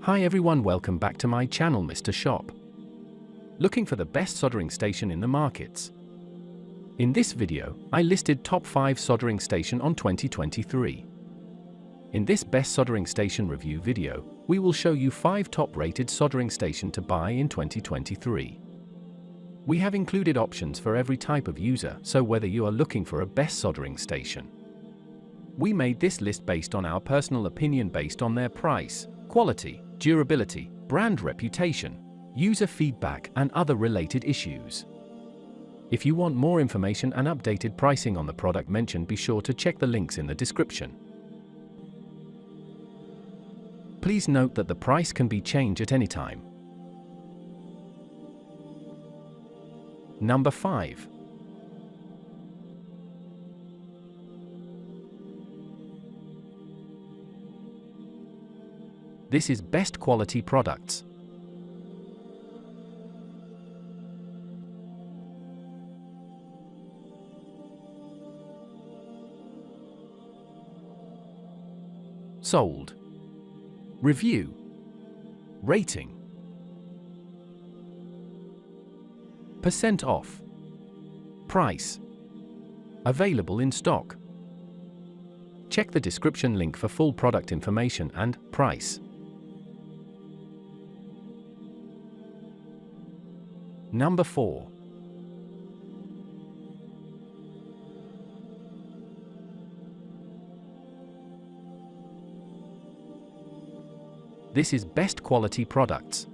Hi everyone, welcome back to my channel Mr. Shop. Looking for the best soldering station in the markets. In this video, I listed top 5 soldering station on 2023. In this best soldering station review video, we will show you 5 top rated soldering station to buy in 2023. We have included options for every type of user, so whether you are looking for a best soldering station. We made this list based on our personal opinion based on their price, quality, durability, brand reputation, user feedback and other related issues. If you want more information and updated pricing on the product mentioned, be sure to check the links in the description. Please note that the price can be changed at any time. Number 5. This is best quality products. Sold. Review. Rating. Percent off. Price. Available in stock. Check the description link for full product information and price. Number 4. This is best quality products.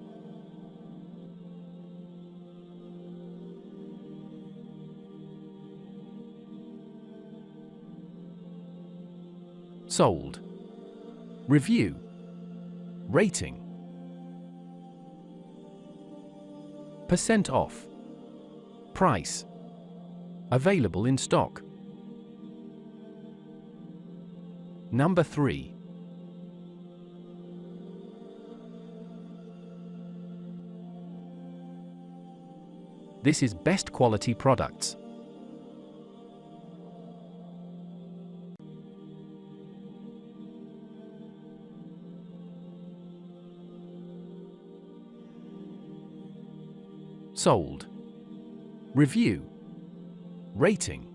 Sold. Review. Rating. Percent off. Price. Available in stock. Number 3. This is best quality products. Sold. Review. Rating.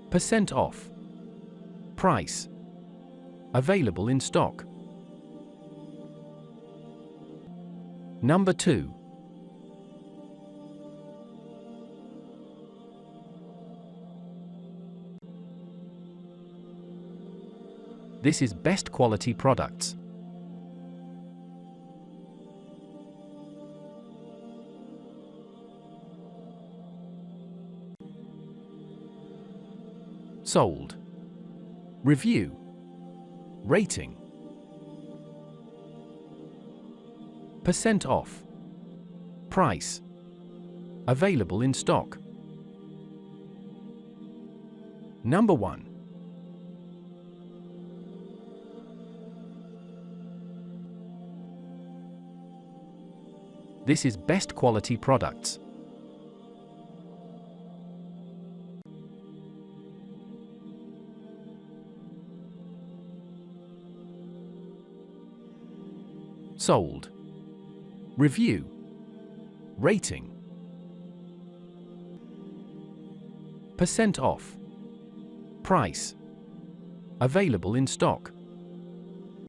Percent off. Price. Available in stock. Number 2. This is best quality products. Sold. Review. Rating. Percent off. Price. Available in stock. Number 1. This is best quality products. Sold. Review. Rating. Percent off. Price. Available in stock.